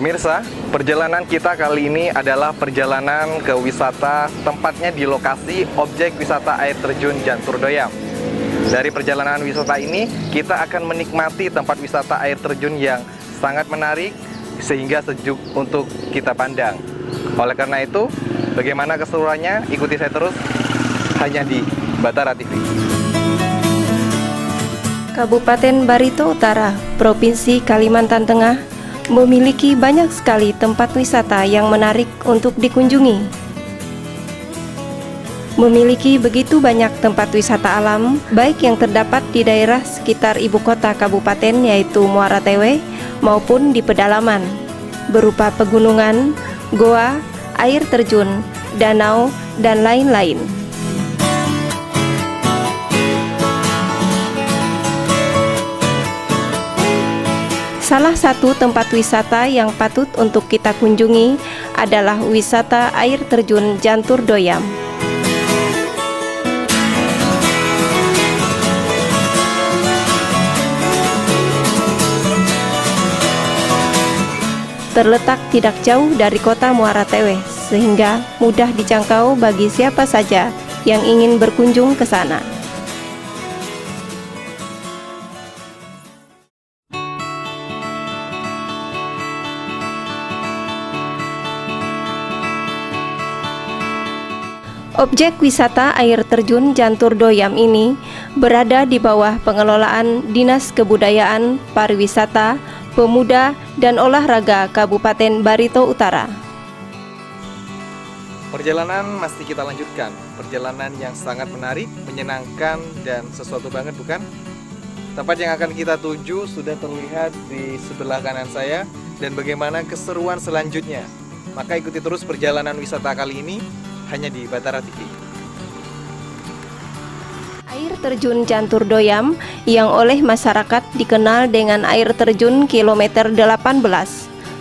Pemirsa, perjalanan kita kali ini adalah perjalanan ke wisata, tempatnya di lokasi objek wisata air terjun Jantur Doyam. Dari perjalanan wisata ini, kita akan menikmati tempat wisata air terjun yang sangat menarik, sehingga sejuk untuk kita pandang. Oleh karena itu, bagaimana keseruannya? Ikuti saya terus, hanya di Batara TV. Kabupaten Barito Utara, Provinsi Kalimantan Tengah, memiliki banyak sekali tempat wisata yang menarik untuk dikunjungi. Memiliki begitu banyak tempat wisata alam, baik yang terdapat di daerah sekitar ibu kota kabupaten yaitu Muara Tewe, maupun di pedalaman, berupa pegunungan, goa, air terjun, danau, dan lain-lain. Salah satu tempat wisata yang patut untuk kita kunjungi adalah wisata air terjun Jantur Doyam. Terletak tidak jauh dari kota Muara Tewe, sehingga mudah dijangkau bagi siapa saja yang ingin berkunjung ke sana. Objek wisata air terjun Jantur Doyam ini berada di bawah pengelolaan Dinas Kebudayaan, Pariwisata, Pemuda, dan Olahraga Kabupaten Barito Utara. Perjalanan masih kita lanjutkan. Perjalanan yang sangat menarik, menyenangkan, dan sesuatu banget, bukan? Tempat yang akan kita tuju sudah terlihat di sebelah kanan saya, dan bagaimana keseruan selanjutnya. Maka ikuti terus perjalanan wisata kali ini hanya di Batara TV. Air terjun Jantur Doyam yang oleh masyarakat dikenal dengan air terjun kilometer 18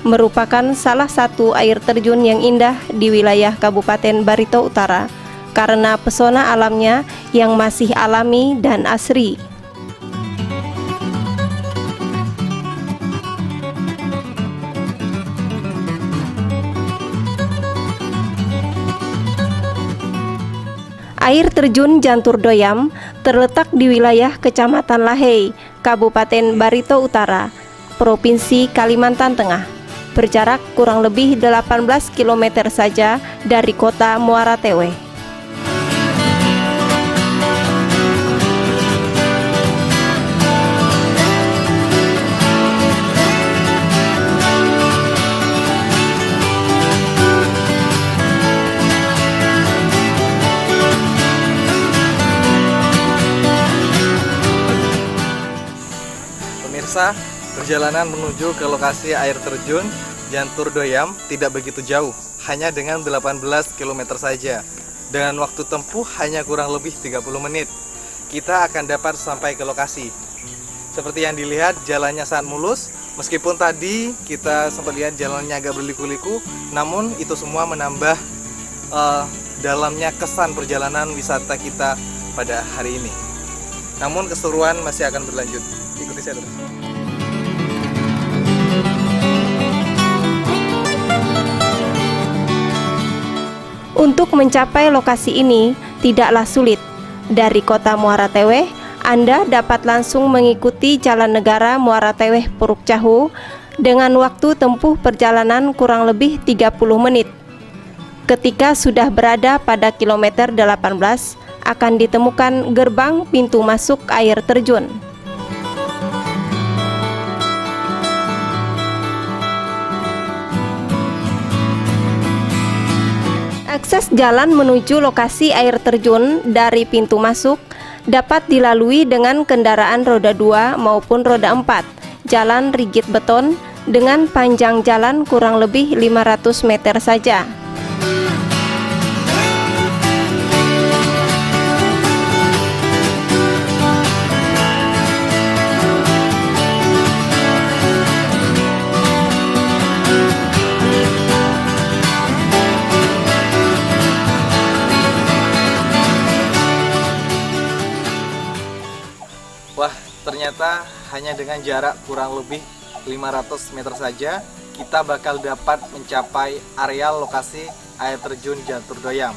merupakan salah satu air terjun yang indah di wilayah Kabupaten Barito Utara karena pesona alamnya yang masih alami dan asri. Air terjun Jantur Doyam terletak di wilayah Kecamatan Lahey, Kabupaten Barito Utara, Provinsi Kalimantan Tengah, berjarak kurang lebih 18 km saja dari kota Muara Tewe. Pemirsa, perjalanan menuju ke lokasi air terjun Jantur Doyam tidak begitu jauh, hanya dengan 18 km saja. Dengan waktu tempuh hanya kurang lebih 30 menit, kita akan dapat sampai ke lokasi. Seperti yang dilihat, jalannya sangat mulus. Meskipun tadi kita sempat lihat jalannya agak berliku-liku, namun itu semua menambah dalamnya kesan perjalanan wisata kita pada hari ini. Namun keseruan masih akan berlanjut. Ikuti saya terus. Untuk mencapai lokasi ini tidaklah sulit. Dari kota Muara Tewe, Anda dapat langsung mengikuti Jalan Negara Muara Tewe Puruk Cahu dengan waktu tempuh perjalanan kurang lebih 30 menit. Ketika sudah berada pada kilometer 18, akan ditemukan gerbang pintu masuk air terjun. Akses jalan menuju lokasi air terjun dari pintu masuk dapat dilalui dengan kendaraan roda 2 maupun roda 4, jalan rigid beton dengan panjang jalan kurang lebih 500 meter saja. Wah, ternyata hanya dengan jarak kurang lebih 500 meter saja kita bakal dapat mencapai areal lokasi air terjun Jantur Doyam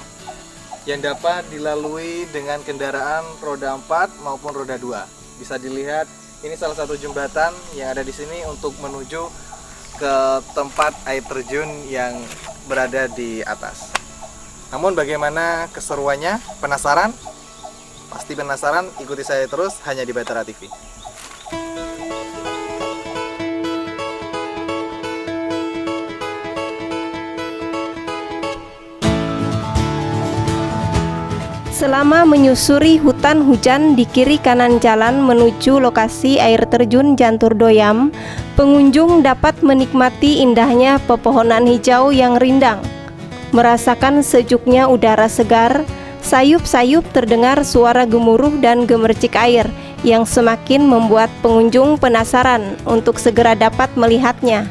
yang dapat dilalui dengan kendaraan roda 4 maupun roda 2. Bisa dilihat ini salah satu jembatan yang ada di sini untuk menuju ke tempat air terjun yang berada di atas. Namun bagaimana keseruannya? Penasaran? Pasti penasaran, ikuti saya terus hanya di Batara TV. Selama menyusuri hutan hujan di kiri kanan jalan menuju lokasi air terjun Jantur Doyam, pengunjung dapat menikmati indahnya pepohonan hijau yang rindang, merasakan sejuknya udara segar, sayup-sayup terdengar suara gemuruh dan gemercik air yang semakin membuat pengunjung penasaran untuk segera dapat melihatnya.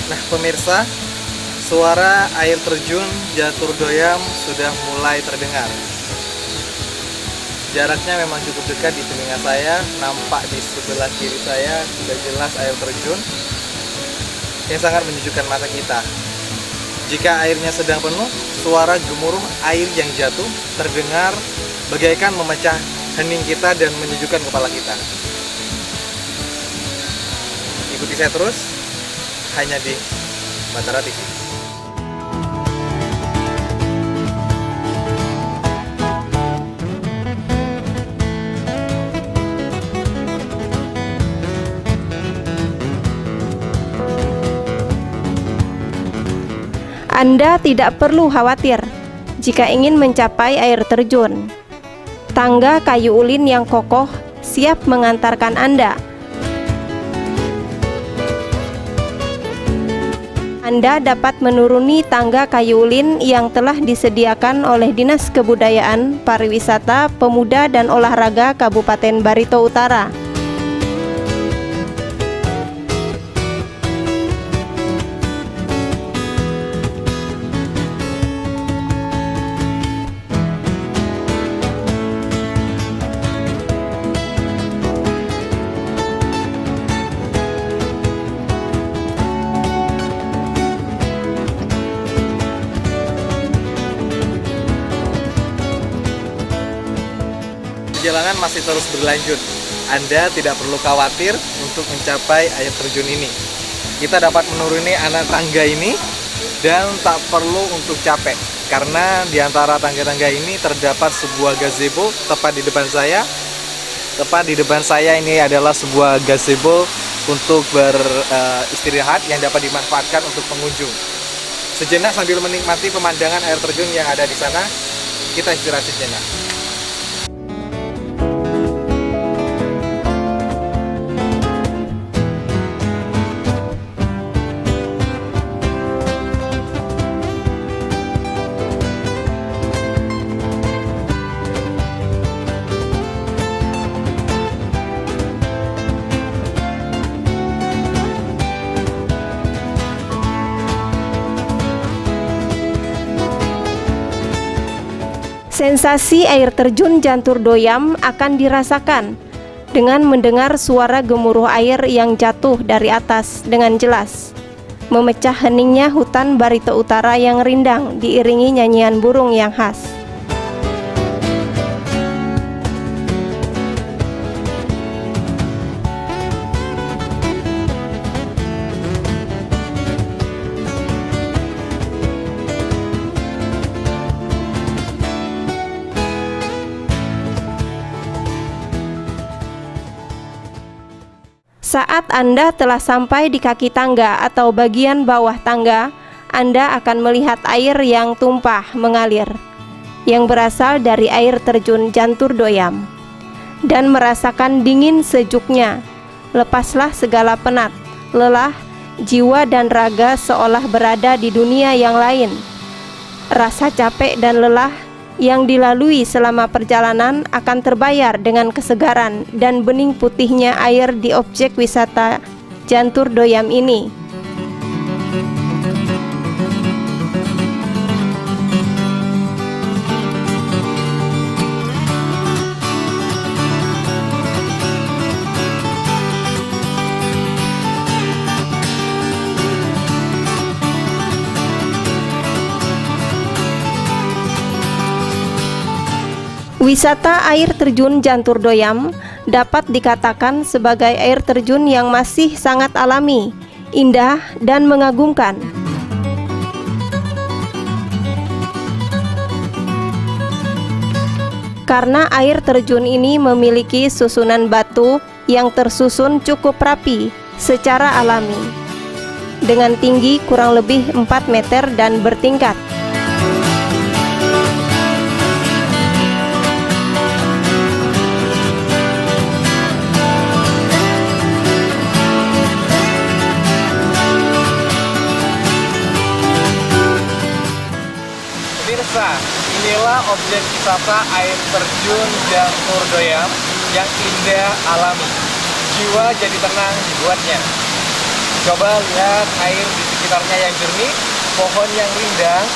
Nah pemirsa, suara air terjun Jantur Doyam sudah mulai terdengar. Jaraknya memang cukup dekat di telinga saya, nampak di sebelah kiri saya sudah jelas air terjun yang sangat menyejukkan mata kita. Jika airnya sedang penuh, suara gemuruh air yang jatuh terdengar bagaikan memecah hening kita dan menyejukkan kepala kita. Ikuti saya terus hanya di Batara TV. Anda tidak perlu khawatir jika ingin mencapai air terjun. Tangga kayu ulin yang kokoh siap mengantarkan Anda. Anda dapat menuruni tangga kayu ulin yang telah disediakan oleh Dinas Kebudayaan, Pariwisata, Pemuda dan Olahraga Kabupaten Barito Utara. Perjalanan masih terus berlanjut. Anda tidak perlu khawatir untuk mencapai air terjun ini. Kita dapat menuruni anak tangga ini dan tak perlu untuk capek karena di antara tangga-tangga ini terdapat sebuah gazebo tepat di depan saya. Tepat di depan saya ini adalah sebuah gazebo untuk beristirahat yang dapat dimanfaatkan untuk pengunjung. Sejenak sambil menikmati pemandangan air terjun yang ada di sana, kita istirahat sejenak. Sensasi air terjun Jantur Doyam akan dirasakan dengan mendengar suara gemuruh air yang jatuh dari atas dengan jelas, memecah heningnya hutan Barito Utara yang rindang diiringi nyanyian burung yang khas. Saat Anda telah sampai di kaki tangga atau bagian bawah tangga, Anda akan melihat air yang tumpah mengalir, yang berasal dari air terjun Jantur Doyam, dan merasakan dingin sejuknya. Lepaslah segala penat, lelah, jiwa dan raga seolah berada di dunia yang lain, Rasa capek dan lelah yang dilalui selama perjalanan akan terbayar dengan kesegaran dan bening putihnya air di objek wisata Jantur Doyam ini. Wisata air terjun Jantur Doyam dapat dikatakan sebagai air terjun yang masih sangat alami, indah, dan mengagumkan. Karena air terjun ini memiliki susunan batu yang tersusun cukup rapi secara alami, dengan tinggi kurang lebih 4 meter dan bertingkat. Pemirsa, inilah objek wisata air terjun Jantur Doyam yang indah alami. Jiwa jadi tenang dibuatnya. Coba lihat air di sekitarnya yang jernih, pohon yang rindang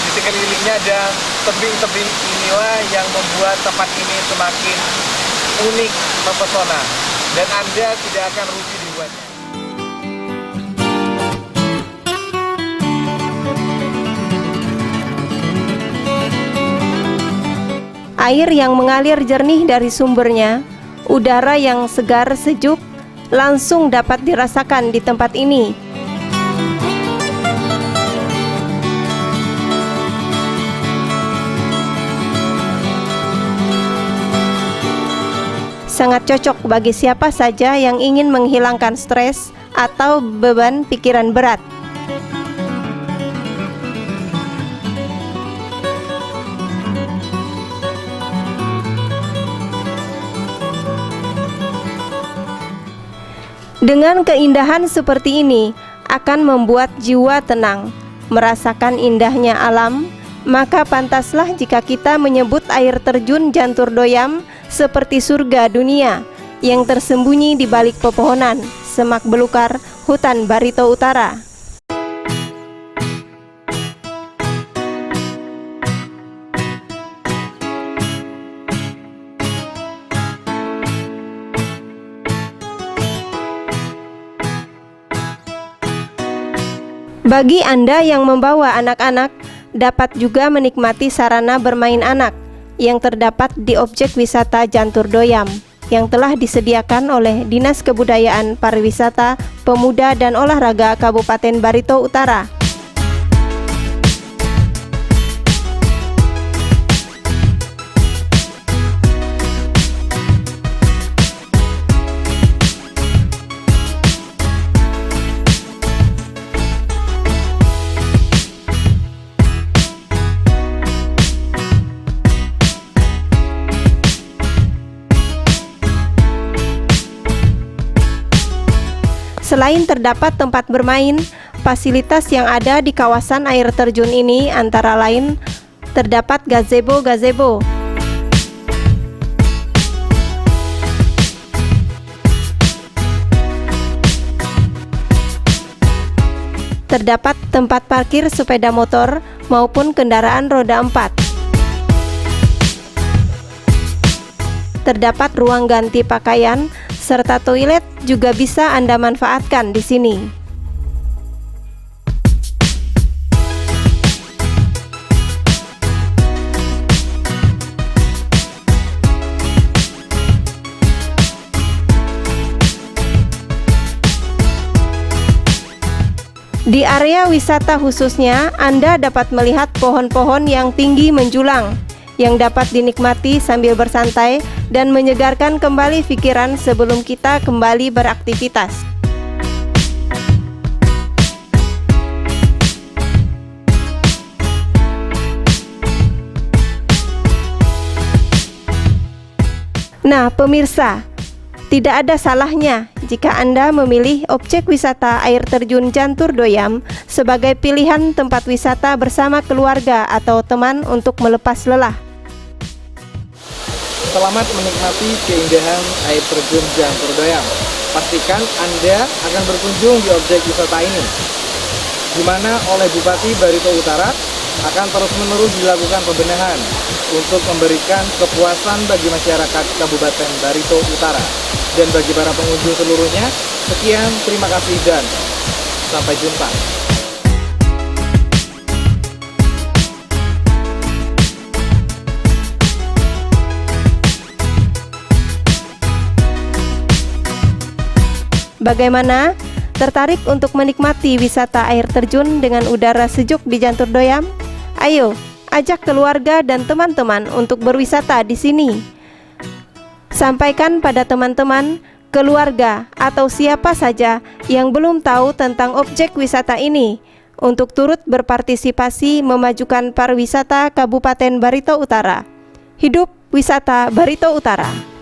di sekelilingnya, dan tebing-tebing inilah yang membuat tempat ini semakin unik, mempesona, dan Anda tidak akan rugi dibuatnya. Air yang mengalir jernih dari sumbernya, udara yang segar sejuk, langsung dapat dirasakan di tempat ini. Sangat cocok bagi siapa saja yang ingin menghilangkan stres atau beban pikiran berat. Dengan keindahan seperti ini akan membuat jiwa tenang, merasakan indahnya alam, maka pantaslah jika kita menyebut air terjun Jantur Doyam seperti surga dunia yang tersembunyi di balik pepohonan, semak belukar, hutan Barito Utara. Bagi Anda yang membawa anak-anak, dapat juga menikmati sarana bermain anak yang terdapat di objek wisata Jantur Doyam yang telah disediakan oleh Dinas Kebudayaan Pariwisata, Pemuda dan Olahraga Kabupaten Barito Utara. Selain terdapat tempat bermain, fasilitas yang ada di kawasan air terjun ini antara lain terdapat gazebo, terdapat tempat parkir sepeda motor maupun kendaraan roda 4, terdapat ruang ganti pakaian, serta toilet juga bisa Anda manfaatkan di sini. Di area wisata khususnya, Anda dapat melihat pohon-pohon yang tinggi menjulang, yang dapat dinikmati sambil bersantai dan menyegarkan kembali pikiran sebelum kita kembali beraktivitas. Nah, pemirsa, tidak ada salahnya jika Anda memilih objek wisata air terjun Jantur Doyam sebagai pilihan tempat wisata bersama keluarga atau teman untuk melepas lelah. Selamat menikmati keindahan air terjun Jantur Doyam. Pastikan Anda akan berkunjung di objek wisata ini, di mana oleh Bupati Barito Utara akan terus-menerus dilakukan pembenahan untuk memberikan kepuasan bagi masyarakat Kabupaten Barito Utara. Dan bagi para pengunjung seluruhnya, sekian, terima kasih dan sampai jumpa. Bagaimana? Tertarik untuk menikmati wisata air terjun dengan udara sejuk di Jantur Doyam? Ayo, ajak keluarga dan teman-teman untuk berwisata di sini. Sampaikan pada teman-teman, keluarga, atau siapa saja yang belum tahu tentang objek wisata ini untuk turut berpartisipasi memajukan pariwisata Kabupaten Barito Utara. Hidup wisata Barito Utara.